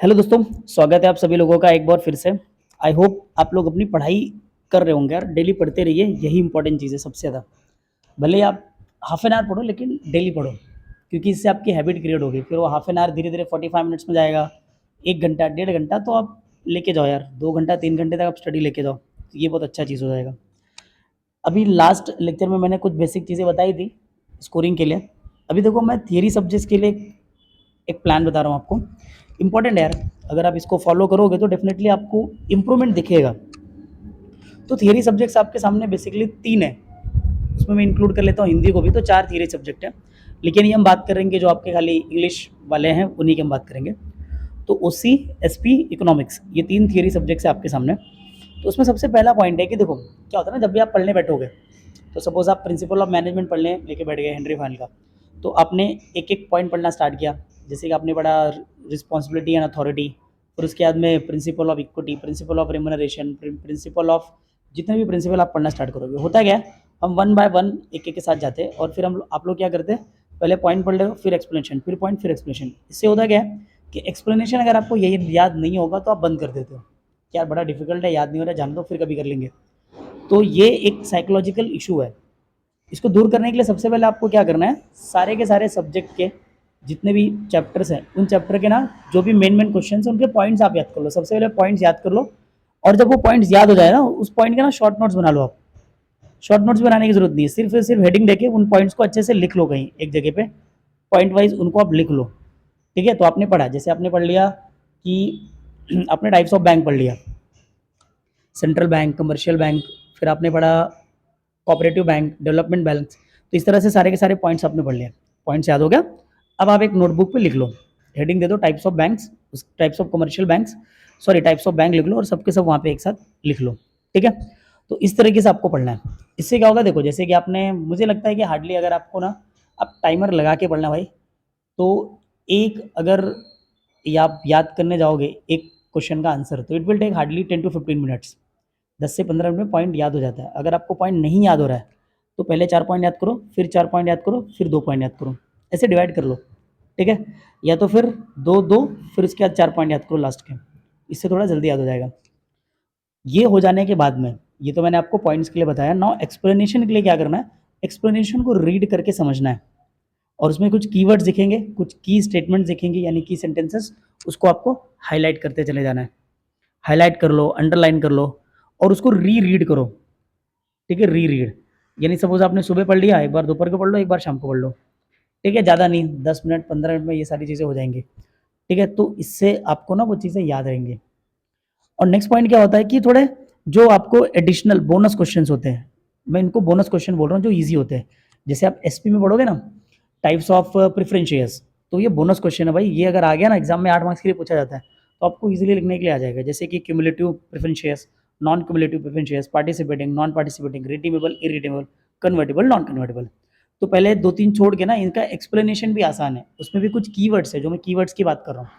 Hello दोस्तों, स्वागत है आप सभी लोगों का एक बार फिर से। आई होप आप लोग अपनी पढ़ाई कर रहे होंगे यार, डेली पढ़ते रहिए, यही इंपॉर्टेंट चीज़ है सबसे ज़्यादा। भले ही आप हाफ एन आवर पढ़ो लेकिन डेली पढ़ो, क्योंकि इससे आपकी हैबिट क्रिएट होगी। फिर वो हाफ एन आवर धीरे-धीरे 45 मिनट्स में जाएगा, 1 घंटा, डेढ़ घंटा, तो आप लेके जाओ यार, 2 घंटा, 3 घंटे तक आप स्टडी लेके जाओ, तो ये बहुत अच्छा चीज़ हो जाएगा। अभी लास्ट लेक्चर में मैंने कुछ बेसिक चीज़ें बताई थी स्कोरिंग के लिए। अभी देखो मैं थियरी सब्जेक्ट्स के लिए एक प्लान बता रहा हूँ आपको, इम्पोर्टेंट है यार। अगर आप इसको फॉलो करोगे तो डेफिनेटली आपको इम्प्रूवमेंट दिखेगा। तो थियरी सब्जेक्ट्स आपके सामने बेसिकली 3 है, उसमें मैं इंक्लूड कर लेता हूँ हिंदी को भी, तो 4 थियरी सब्जेक्ट है। लेकिन ये हम बात करेंगे जो आपके खाली इंग्लिश वाले हैं, उन्हीं की हम बात करेंगे। तो ओसी, एसपी, इकोनॉमिक्स, ये 3 थियरी सब्जेक्ट्स है आपके सामने। तो उसमें सबसे पहला पॉइंट है कि देखो क्या होता है ना, जब भी आप पढ़ने बैठोगे, तो सपोज आप प्रिंसिपल ऑफ मैनेजमेंट पढ़ने लेके बैठ गए हेनरी फाइन का, तो आपने एक एक पॉइंट पढ़ना स्टार्ट किया। जैसे कि आपने पढ़ा रिस्पॉन्सिबिलिटी एंड अथॉरिटी, फिर उसके बाद में principle of equity, principle of remuneration, principle of, जितने भी प्रिंसिपल आप पढ़ना स्टार्ट करोगे, होता क्या है, हम वन बाय वन एक एक के साथ जाते हैं और फिर आप लोग क्या करते हैं, पहले पॉइंट पढ़ लो, फिर एक्सप्लेनेशन, फिर पॉइंट, फिर एक्सप्लेनेशन। इससे होता क्या है कि एक्सप्लेनेशन अगर आपको यही याद नहीं होगा तो आप बंद कर देते हो, कि यार बड़ा डिफिकल्ट है, याद नहीं हो रहा, जान दो, फिर कभी कर लेंगे। तो ये एक साइकोलॉजिकल इशू है। इसको दूर करने के लिए सबसे पहले आपको क्या करना है, सारे के सारे सब्जेक्ट के जितने भी चैप्टर्स हैं, उन चैप्टर के ना जो भी मेन मेन क्वेश्चन हैं, उनके पॉइंट्स आप याद कर लो। सबसे पहले पॉइंट्स याद कर लो, और जब वो पॉइंट्स याद हो जाए ना, उस पॉइंट के ना शॉर्ट नोट्स बना लो आप। शॉर्ट नोट्स बनाने की जरूरत नहीं है, सिर्फ हेडिंग देके उन पॉइंट्स को अच्छे से लिख लो कहीं एक जगह पे, पॉइंट वाइज उनको आप लिख लो। ठीक है, तो आपने पढ़ा, जैसे आपने पढ़ लिया कि आपने टाइप्स ऑफ बैंक पढ़ लिया, सेंट्रल बैंक, कमर्शियल बैंक, फिर आपने पढ़ा कोऑपरेटिव बैंक, डेवलपमेंट बैंक। तो इस तरह से सारे के सारे पॉइंट्स आपने पढ़ लिए, पॉइंट्स याद हो गया। अब आप एक नोटबुक पे लिख लो, हेडिंग दे दो types of banks, types of commercial banks, sorry types of bank लिख लो, और सबके सब वहाँ पे एक साथ लिख लो। ठीक है, तो इस तरीके से आपको पढ़ना है। इससे क्या होगा, देखो जैसे कि आपने, मुझे लगता है कि हार्डली अगर आपको ना, आप टाइमर लगा के पढ़ना भाई, तो एक अगर या आप याद करने जाओगे एक क्वेश्चन का आंसर, तो it will take hardly 10 to 15 minutes. 10 से 15 मिनट में पॉइंट याद हो जाता है। अगर आपको पॉइंट नहीं याद हो रहा है, तो पहले 4 पॉइंट याद करो, फिर 4 पॉइंट याद करो, फिर 2 पॉइंट याद करो, ऐसे डिवाइड कर लो। ठीक है, या तो फिर 2-2, फिर उसके बाद 4 पॉइंट याद करो लास्ट के, इससे थोड़ा जल्दी याद हो जाएगा। ये हो जाने के बाद में, ये तो मैंने आपको पॉइंट्स के लिए बताया। नाउ एक्सप्लेनेशन के लिए क्या करना है, एक्सप्लेनेशन को रीड करके समझना है, और उसमें कुछ कीवर्ड्स दिखेंगे, कुछ की स्टेटमेंट्स दिखेंगे, यानी की सेंटेंसेस, उसको आपको हाईलाइट करते चले जाना है। हाईलाइट कर लो, अंडरलाइन कर लो, और उसको री रीड करो। ठीक है, री रीड, यानी सपोज आपने सुबह पढ़ लिया, एक बार दोपहर को पढ़ लो, एक बार शाम को पढ़ लो। ठीक है, ज़्यादा नहीं, 10 मिनट 15 मिनट में ये सारी चीज़ें हो जाएंगी। ठीक है, तो इससे आपको ना वो चीज़ें याद रहेंगी। और नेक्स्ट पॉइंट क्या होता है कि थोड़े जो आपको एडिशनल बोनस क्वेश्चंस होते हैं, मैं इनको बोनस क्वेश्चन बोल रहा हूँ, जो ईजी होते हैं। जैसे आप एसपी में पढ़ोगे ना, टाइप्स ऑफ प्रेफरेंस शेयर्स, तो ये बोनस क्वेश्चन है भाई। ये अगर आ गया ना एग्जाम में, 8 मार्क्स के लिए पूछा जाता है, तो आपको इजीली लिखने के लिए आ जाएगा। जैसे कि cumulative preference shares, non cumulative preference shares, participating, non participating, redeemable, irredeemable, convertible, non convertible. तो पहले 2-3 छोड़ के ना, इनका एक्सप्लेनेशन भी आसान है, उसमें भी कुछ कीवर्ड्स है, जो मैं कीवर्ड्स की बात कर रहा हूँ।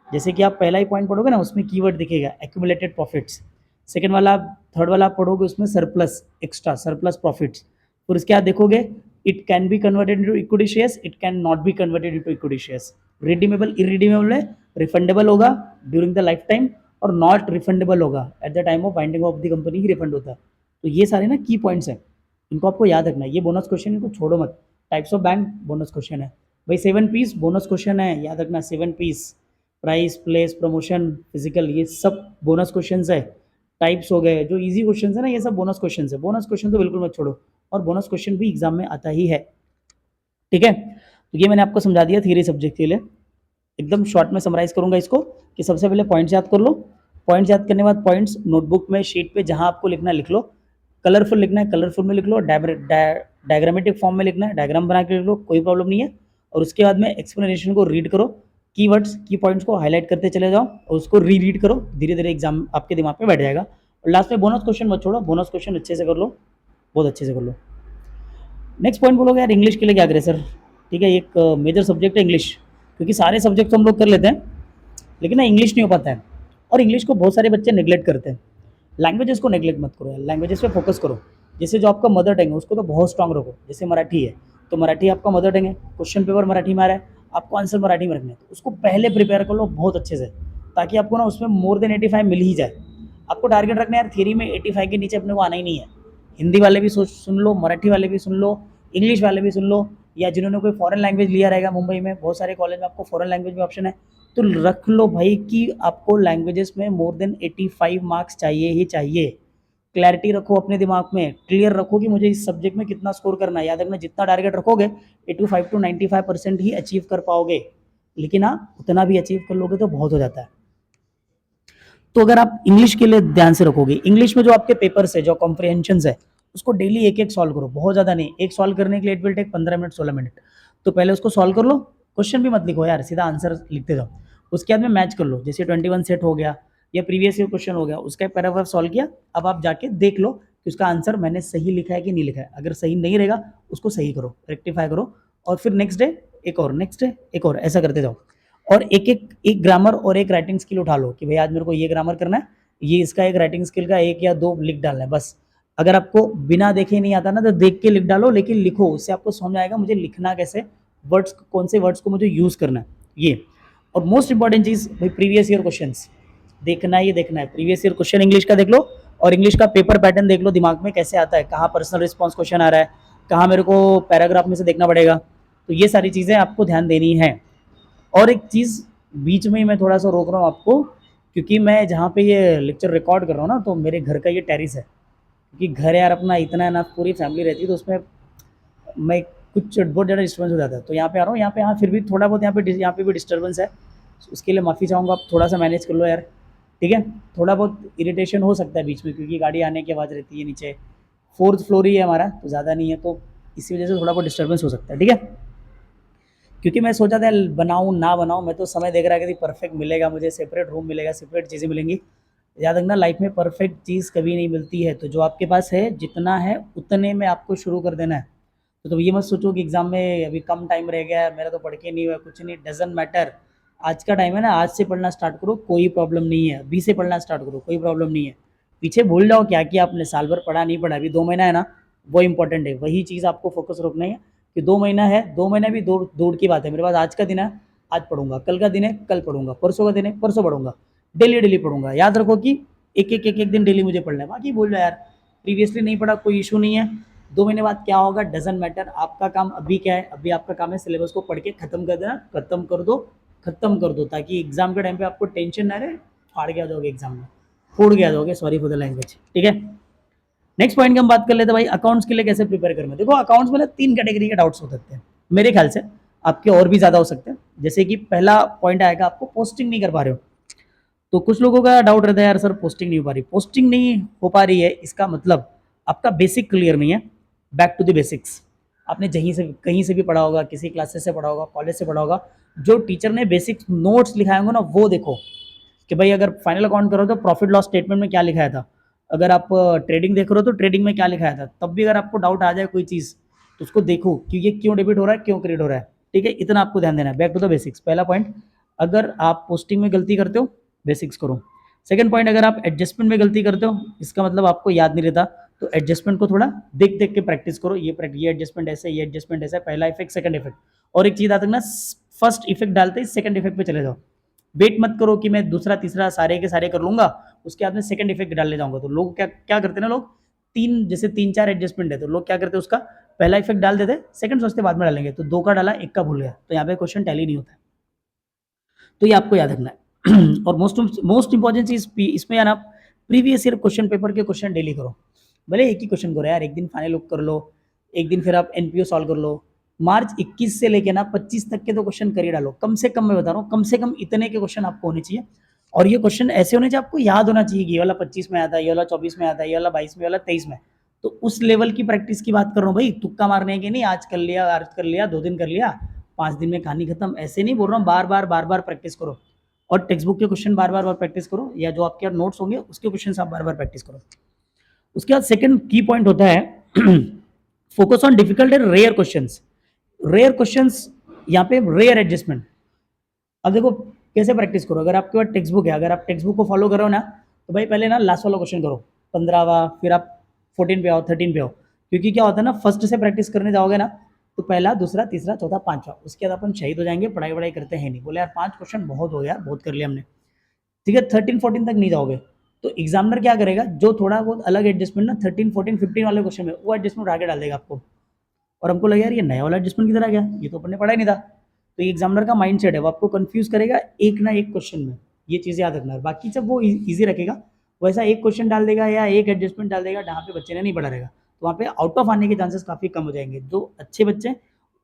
जैसे कि आप पहला ही पॉइंट पढ़ोगे ना, उसमें कीवर्ड दिखेगा एक्यूमुलेटेड प्रॉफिट्स। सेकंड वाला, थर्ड वाला आप पढ़ोगे, उसमें सरप्लस, एक्स्ट्रा सरप्लस प्रॉफिट्स। फिर उसके बाद देखोगे, it can be converted into equity shares, it can not be converted into equity shares. Redeemable, irredeemable है, रिफंडेबल होगा ड्यूरिंग द लाइफ टाइम, और नॉट रिफंडेबल होगा at the time of winding of the company he refund होता है। तो ये सारे ना की पॉइंट्स हैं, इनको आपको याद रखना है। ये बोनस क्वेश्चन, इनको छोड़ो मत। Types of bank bonus question है भाई, 7 पीस बोनस क्वेश्चन है, याद रखना 7 Ps. Price, place, promotion, physical, ये सब बोनस क्वेश्चन है। टाइप्स हो गए, जो इजी क्वेश्चन है ना, ये सब बोनस क्वेश्चन है। बोनस क्वेश्चन तो बिल्कुल मत छोड़ो, और बोनस क्वेश्चन भी एग्जाम में आता ही है। ठीक है, तो ये मैंने आपको समझा दिया थियरी सब्जेक्ट के लिए। एकदम शॉर्ट में समराइज करूंगा इसको, कि सबसे पहले पॉइंट्स याद कर लो। पॉइंट्स याद करने के बाद पॉइंट्स नोटबुक में, शीट पे, जहां आपको लिखना है लिख लो। कलरफुल लिखना है, कलरफुल में लिख लो। डायग्रामेटिक फॉर्म में लिखना है, डायग्राम बना के लिख लो, कोई प्रॉब्लम नहीं है। और उसके बाद में एक्सप्लेनेशन को रीड करो, कीवर्ड्स, की पॉइंट्स को हाईलाइट करते चले जाओ, और उसको री रीड करो। धीरे धीरे एग्जाम आपके दिमाग में बैठ जाएगा। और लास्ट में बोनस क्वेश्चन मत छोड़ो, बोनस क्वेश्चन अच्छे से कर लो, बहुत अच्छे से कर लो। नेक्स्ट पॉइंट बोलोगे यार इंग्लिश के लिए क्या करें सर। ठीक है, एक मेजर सब्जेक्ट है इंग्लिश, क्योंकि सारे सब्जेक्ट तो हम लोग कर लेते हैं, लेकिन ना इंग्लिश नहीं हो पाता है। और इंग्लिश को बहुत सारे बच्चे नेग्लेक्ट करते हैं। लैंग्वेजेस को नेग्लेक्ट मत करो यार, लैंग्वेजेस पे फोकस करो। जैसे जो आपका मदर टंग है, उसको तो बहुत स्ट्रांग रखो। जैसे मराठी है, तो मराठी आपका मदर टंग है, क्वेश्चन पेपर मराठी में आ रहा है, आपको आंसर मराठी में रखना है, तो उसको पहले प्रिपेयर कर लो बहुत अच्छे से, ताकि आपको ना उसमें मोर देन 85 मिल ही जाए। आपको टारगेट रखना है यार थियरी में 85 के नीचे अपने को आना ही नहीं है। हिंदी वाले भी सोच सुन लो, मराठी वाले भी सुन लो, इंग्लिश वाले भी सुन लो, या जिन्होंने कोई फॉरेन लैंग्वेज लिया रहेगा, मुंबई में बहुत सारे कॉलेज में आपको फॉरेन लैंग्वेज में ऑप्शन है, तो रख लो भाई कि आपको लैंग्वेजेस में मोर देन 85 मार्क्स चाहिए ही चाहिए। क्लैरिटी रखो अपने दिमाग में, क्लियर रखो कि मुझे इस सब्जेक्ट में कितना स्कोर करना है। याद रखना जितना टारगेट रखोगे 85 टू 95% ही अचीव कर पाओगे, लेकिन हाँ उतना भी अचीव कर लोगे तो बहुत हो जाता है। तो अगर आप इंग्लिश के लिए ध्यान से रखोगे, इंग्लिश में जो आपके पेपर्स है, जो कॉम्प्रिहेंशन है, उसको डेली एक एक सॉल्व करो, बहुत ज़्यादा नहीं, एक सॉल्व करने के लिए it will take 15 minute 16 minute. तो पहले उसको सॉल्व कर लो, क्वेश्चन भी मत लिखो यार, सीधा आंसर लिखते जाओ। उसके बाद में मैच कर लो, जैसे 21 सेट हो गया या प्रीवियस ईयर क्वेश्चन हो गया, उसका एक पैराग्राफ सॉल्व किया, अब आप जाके देख लो कि उसका आंसर मैंने सही लिखा है कि नहीं लिखा है। अगर सही नहीं रहेगा उसको सही करो, रेक्टिफाई करो, और फिर नेक्स्ट डे एक और, नेक्स्ट डे एक और, ऐसा करते जाओ। और एक ग्रामर और एक राइटिंग स्किल उठा लो कि भाई आज मेरे को ये ग्रामर करना है, ये इसका एक राइटिंग स्किल का 1 या 2 लिख डालना है बस। अगर आपको बिना देखे नहीं आता ना तो देख के लिख डालो, लेकिन लिखो, उससे आपको समझ आएगा मुझे लिखना कैसे, वर्ड्स कौन से वर्ड्स को मुझे यूज करना है ये। और मोस्ट इंपॉर्टेंट चीज भाई प्रीवियस ईयर क्वेश्चंस देखना ही देखना है। प्रीवियस ईयर क्वेश्चन इंग्लिश का देख लो, और इंग्लिश का पेपर पैटर्न देख लो दिमाग में कैसे आता है, कहाँ पर्सनल रिस्पॉन्स क्वेश्चन आ रहा है, कहाँ मेरे को पैराग्राफ में से देखना पड़ेगा। तो ये सारी चीज़ें आपको ध्यान देनी है। और एक चीज़ बीच में ही मैं थोड़ा सा रोक रहा हूँ आपको, क्योंकि मैं जहाँ पे ये लेक्चर रिकॉर्ड कर रहा हूँ ना, तो मेरे घर का ये टेरिस है, क्योंकि घर यार अपना इतना है ना, पूरी फैमिली रहती है, तो उसमें मैं कुछ बहुत ज़्यादा डिस्टर्बेंस हो जाता है। तो यहाँ पे आ रहा हूँ, यहाँ पे हाँ फिर भी थोड़ा बहुत यहाँ पे भी डिस्टर्बेंस है, उसके लिए माफ़ी चाहूँगा, आप थोड़ा सा मैनेज कर लो यार, ठीक है। थोड़ा बहुत इरिटेशन हो सकता है बीच में, क्योंकि गाड़ी आने की आवाज़ रहती है नीचे, 4th फ्लोर ही है हमारा, तो ज़्यादा नहीं है, तो इसी वजह से थोड़ा बहुत डिस्टर्बेंस हो सकता है, ठीक है। क्योंकि मैं सोचा था बनाऊँ ना बनाऊँ, मैं तो समय देख रहा कि परफेक्ट मिलेगा मुझे, सेपरेट रूम मिलेगा, सेपरेट चीज़ें मिलेंगी। याद रखना लाइफ में परफेक्ट चीज़ कभी नहीं मिलती है, तो जो आपके पास है जितना है उतने में आपको शुरू कर देना है। तो ये मत सोचो कि एग्ज़ाम में अभी कम टाइम रह गया है, मेरा तो पढ़ के नहीं हुआ, कुछ नहीं, डजंट मैटर। आज का टाइम है ना, आज से पढ़ना स्टार्ट करो, कोई प्रॉब्लम नहीं है, अभी से पढ़ना स्टार्ट करो, कोई प्रॉब्लम नहीं है। पीछे भूल जाओ क्या किया आपने, साल भर पढ़ा नहीं पढ़ा, अभी 2 महीना है ना, वो इंपॉर्टेंट है, वही चीज़ आपको फोकस रखना है कि 2 महीना है, 2 महीना भी दौड़ दौड़ की बात है। मेरे पास आज का दिन है, आज पढ़ूंगा, कल का दिन है कल पढ़ूंगा, परसों का दिन है परसों पढ़ूंगा, डेली डेली पढ़ूंगा। याद रखो कि एक दिन डेली मुझे पढ़ना है, बाकी बोल जाओ यार प्रीवियसली नहीं पढ़ा, कोई इशू नहीं है, 2 महीने बाद क्या होगा डजंट मैटर। आपका काम अभी क्या है, अभी आपका काम है सिलेबस को पढ़ के खत्म कर देना, खत्म कर दो, ताकि एग्जाम के टाइम पे आपको टेंशन ना रहे, फाड़ गया जाओगे एग्जाम में, फोड़ गया जाओगे, सॉरी फॉर द लैंग्वेज, ठीक है। नेक्स्ट पॉइंट की हम बात कर लेते हैं भाई, अकाउंट्स के लिए कैसे प्रिपेयर करना है। देखो अकाउंट्स में ना 3 कैटेगरी के डाउट्स हो सकते हैं मेरे ख्याल से, आपके और भी ज्यादा हो सकते हैं। जैसे कि पहला पॉइंट आएगा, आपको पोस्टिंग नहीं कर पा रहे हो, तो कुछ लोगों का डाउट रहता है यार सर पोस्टिंग नहीं हो पा रही। पोस्टिंग नहीं हो पा रही है इसका मतलब आपका बेसिक क्लियर नहीं है। बैक टू द बेसिक्स, आपने कहीं से भी पढ़ा होगा, किसी क्लासेस से पढ़ा होगा, कॉलेज से पढ़ा होगा, जो टीचर ने बेसिक नोट्स लिखाए होंगे ना वो देखो, कि भाई अगर फाइनल अकाउंट करो तो प्रॉफिट लॉस स्टेटमेंट में क्या लिखाया था, अगर आप ट्रेडिंग देख रहे हो तो ट्रेडिंग में क्या लिखाया था, तब भी अगर आपको डाउट आ जाए कोई चीज़ तो उसको देखो कि ये क्यों डेबिट हो रहा है, क्यों क्रेडिट हो रहा है, ठीक है। इतना आपको ध्यान देना है, बैक टू द बेसिक्स, पहला पॉइंट। अगर आप पोस्टिंग में गलती करते हो बेसिक्स करो। सेकंड पॉइंट, अगर आप एडजस्टमेंट में गलती करते हो, इसका मतलब आपको याद नहीं रहता, तो एडजस्टमेंट को थोड़ा देख देख के प्रैक्टिस करो, ये एडजस्टमेंट ऐसे, ये एडजस्टमेंट ऐसा, पहला इफेक्ट सेकंड इफेक्ट। और एक चीज याद रखना, फर्स्ट इफेक्ट डालते ही सेकंड इफेक्ट पे चले जाओ, वेट मत करो कि मैं दूसरा तीसरा सारे के सारे कर लूंगा उसके बाद में सेकंड इफेक्ट डालने जाऊंगा। तो लोग क्या क्या करते हैं ना, लोग जैसे तीन चार एडजस्टमेंट है तो लोग क्या करते हैं, उसका पहला इफेक्ट डाल देते, सेकंड सोचते बाद में डालेंगे, तो 2 का डाला 1 का भूल गया, तो यहाँ पे क्वेश्चन टैली नहीं होता है। तो ये आपको याद रखना है। और मोस्ट इंपॉर्टेंट चीज इसमें यार आप प्रीवियस ईयर क्वेश्चन पेपर के क्वेश्चन डेली करो, भले एक ही क्वेश्चन करो यार, एक दिन फाइनल लुक कर लो, एक दिन फिर आप एनपीओ सॉल्व कर लो। मार्च 21 से लेके ना 25 तक के तो क्वेश्चन कर ही डालो, कम से कम मैं बता रहा हूँ, कम से कम इतने के क्वेश्चन आपको होने चाहिए। और ये क्वेश्चन ऐसे होने चाहिए आपको याद होना चाहिए कि ये वाला 25 में आता है, ये वाला 24 में आता है, ये वाला 22 में, ये वाला 23 में। तो उस लेवल की प्रैक्टिस की बात कर रहा हूँ भाई, तुक्का मारने की नहीं, आज कर लिया 2 दिन कर लिया 5 दिन में कहानी खत्म, ऐसे नहीं बोल रहा हूँ। बार बार प्रैक्टिस करो, और टेक्स्ट बुक के क्वेश्चन बार बार प्रैक्टिस करो, या जो आपके नोट्स होंगे उसके क्वेश्चन आप बार बार प्रैक्टिस करो। उसके बाद सेकंड की पॉइंट होता है focus on difficult and rare questions. Rare questions यहाँ पे रेयर एडजस्टमेंट। अब देखो कैसे प्रैक्टिस करो, अगर आपके पास टेक्स्ट बुक है, अगर आप टेक्स्ट बुक को फॉलो करो ना, तो भाई पहले ना लास्ट वाला क्वेश्चन करो 15वां, फिर आप 14 पे आओ, 13 पे आओ, क्योंकि क्या होता है ना, फर्स्ट से प्रैक्टिस करने जाओगे ना तो पहला दूसरा तीसरा चौथा पांचवा, उसके बाद अपन शहीद हो जाएंगे, पढ़ाई वढ़ाई करते हैं नहीं, बोले यार 5 क्वेश्चन बहुत हो गया, बहुत कर लिया हमने। ठीक है, 13-14 तक नहीं जाओगे तो एग्जामिनर क्या करेगा, जो थोड़ा बहुत अलग एडजस्टमेंट ना 13, 14, 15 वाले क्वेश्चन में वो एडजस्टमेंट आगे डाल देगा आपको, और हमको लगा यार ये नया वाला एडजस्टमेंट किधर आ गया, ये तो अपन ने पढ़ा ही नहीं था। तो ये एग्जामिनर का माइंड सेट है, वो आपको कंफ्यूज करेगा एक ना एक क्वेश्चन में, ये चीज़ याद रखना है। बाकी जब वो ईजी रखेगा वैसा एक क्वेश्चन डाल देगा या एक एडजस्टमेंट डाल देगा जहाँ पे बच्चे ने नहीं पढ़ा रहेगा, तो वहाँ पे आउट ऑफ आने के चांसेस काफ़ी कम हो जाएंगे। जो अच्छे बच्चे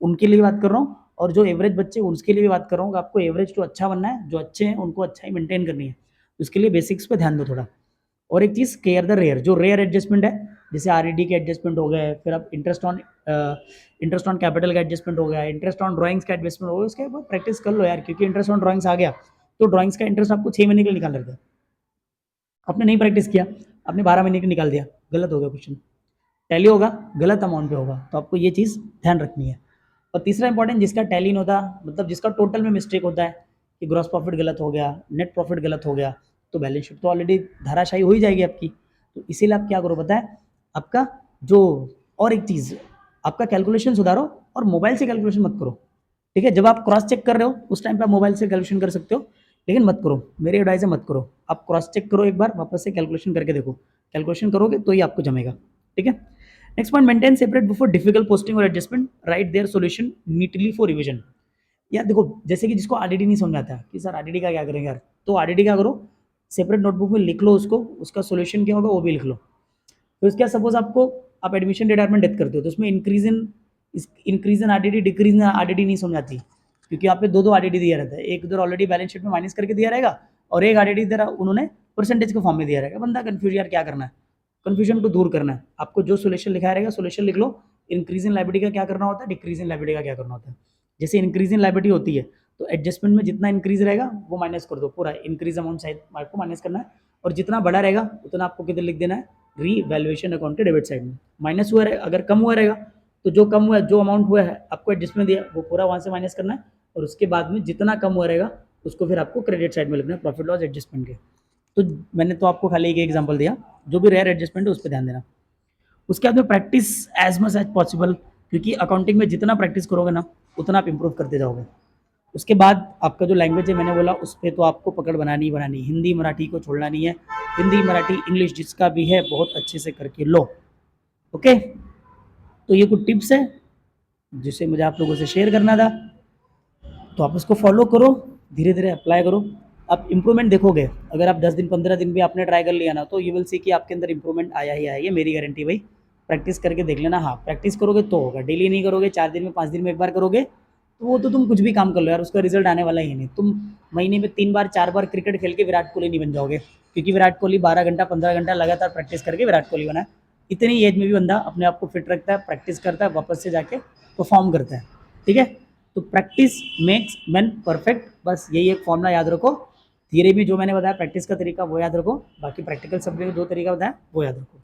उनके लिए बात कर रहा हूँ, और जो एवरेज बच्चे उसके लिए भी बात कर रहा हूँ। आपको एवरेज तो अच्छा बनना है, जो अच्छे हैं उनको अच्छा ही मेंटेन करनी है, उसके लिए बेसिक्स पे ध्यान दो थोड़ा। और एक चीज़ केयर द रेयर, जो रेयर एडजस्टमेंट है जैसे आरईडी के एडजस्टमेंट हो गए, फिर आप इंटरेस्ट ऑन कैपिटल का एडजस्टमेंट हो गया, इंटरेस्ट ऑन ड्राइंग्स का एडजस्टमेंट हो गया, उसके बाद प्रैक्टिस कर लो यार, क्योंकि इंटरेस्ट ऑन ड्राइंग्स आ गया तो ड्राइंग्स का इंटरेस्ट आपको 6 महीने के लिए निकाल रहता है। आपने नहीं प्रैक्टिस किया, आपने 12 महीने का निकाल दिया, गलत हो गया क्वेश्चन, टैली होगा गलत अमाउंट पे होगा, तो आपको ये चीज़ ध्यान रखनी है। और तीसरा इंपॉर्टेंट, जिसका टैली नहीं होता, मतलब जिसका टोटल में मिस्टेक होता है कि ग्रॉस प्रॉफिट गलत हो गया, नेट प्रॉफिट गलत हो गया, तो बैलेंस शीट तो ऑलरेडी धाराशाही हो ही जाएगी आपकी। तो इसीलिए आप क्या करो पता है, आपका जो, और एक चीज़, आपका कैलकुलेशन सुधारो और मोबाइल से कैलकुलेशन मत करो। ठीक है, जब आप क्रॉस चेक कर रहे हो उस टाइम पे आप मोबाइल से कैलकुलेशन कर सकते हो, लेकिन मत करो, मेरी एडवाइस है मत करो। आप क्रॉस चेक करो एक बार, वापस से कैलकुलेशन करके देखो, कैलकुलेशन करोगे तो ही आपको जमेगा। ठीक है, next point, maintain separate before difficult posting और adjustment, right there solution neatly for revision. यार देखो, जैसे कि जिसको आरडीडी नहीं समझ आता कि सर आरडीडी का क्या करेंगे यार, तो आरडीडी क्या करो, सेपरेट नोटबुक में लिख लो उसको, उसका सॉल्यूशन क्या होगा वो भी लिख लो। तो इसका सपोज आपको, आप एडमिशन रिटायरमेंट डेथ करते हो तो उसमें increase in RDD decrease in RDD नहीं समझ आती, क्योंकि आप पे दो आरडीडी दिया रहता है, एक उधर ऑलरेडी बैलेंस शीट में माइनस करके दिया रहेगा, और एक आरडीडी इधर उन्होंने परसेंटेज के फॉर्म में दिया रहेगा। बंदा कंफ्यूज, यार क्या करना है, कंफ्यूजन को दूर करना है, आपको जो सोल्यूशन लिखा रहेगा सोल्यूशन लिख लो। इंक्रीज इन लाइबिलिटी का क्या करना होता है, डिक्रीज इन लाइबिलिटी का क्या करना होता है। जैसे इंक्रीज इन लाइबिलिटी होती है तो एडजस्टमेंट में जितना इंक्रीज रहेगा वो माइनस कर दो, पूरा इंक्रीज अमाउंट साइड आपको माइनस करना है, और जितना बड़ा रहेगा उतना आपको किधर लिख देना है, रीवैल्यूएशन अकाउंट के डेबिट साइड में। माइनस हुआ रहेगा, अगर कम हुआ रहेगा तो जो कम हुआ, जो अमाउंट हुआ है आपको एडजस्टमेंट दिया वो पूरा वहाँ से माइनस करना है, और उसके बाद में जितना कम हुआ रहेगा उसको फिर आपको क्रेडिट साइड में लिखना है, प्रॉफिट लॉस एडजस्टमेंट के। तो मैंने तो आपको खाली एक एग्जांपल दिया, जो भी रेयर एडजस्टमेंट है उस पर ध्यान देना। उसके बाद में practice as much as possible, क्योंकि अकाउंटिंग में जितना प्रैक्टिस करोगे ना उतना आप इंप्रूव करते जाओगे। उसके बाद आपका जो लैंग्वेज है मैंने बोला उस पर तो आपको पकड़ बनानी ही बनानी, हिंदी मराठी को छोड़ना नहीं है, हिंदी मराठी इंग्लिश जिसका भी है बहुत अच्छे से करके लो। ओके, तो ये कुछ टिप्स है जिसे मुझे आप लोगों से शेयर करना था, तो आप उसको फॉलो करो, धीरे धीरे अप्लाई करो, आप इंप्रूवमेंट देखोगे। अगर आप 10 दिन 15 दिन भी आपने ट्राई कर लिया ना तो यू विल सी कि आपके अंदर इंप्रूवमेंट आया ही आया, ये मेरी गारंटी भाई। प्रैक्टिस करके देख लेना, हाँ प्रैक्टिस करोगे तो होगा, डेली नहीं करोगे, 4 दिन में 5 दिन में एक बार करोगे तो वो तो तुम कुछ भी काम कर लो यार, उसका रिजल्ट आने वाला ही नहीं। तुम महीने में 3 बार 4 बार क्रिकेट खेल के विराट कोहली नहीं बन जाओगे, क्योंकि विराट कोहली 12 घंटा 15 घंटा लगातार प्रैक्टिस करके विराट कोहली बना है। इतनी एज में भी बंदा अपने आप को फिट रखता है, प्रैक्टिस करता है, वापस से जाके परफॉर्म करता है। ठीक है, तो प्रैक्टिस मेक्स मैन परफेक्ट, बस यही एक फॉर्मूला याद रखो। थियरी में जो मैंने बताया प्रैक्टिस का तरीका वो याद रखो, बाकी प्रैक्टिकल सब्जेक्ट में जो तरीका बताया वो याद रखो।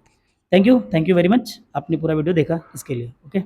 थैंक यू वेरी मच, आपने पूरा वीडियो देखा इसके लिए। ओके।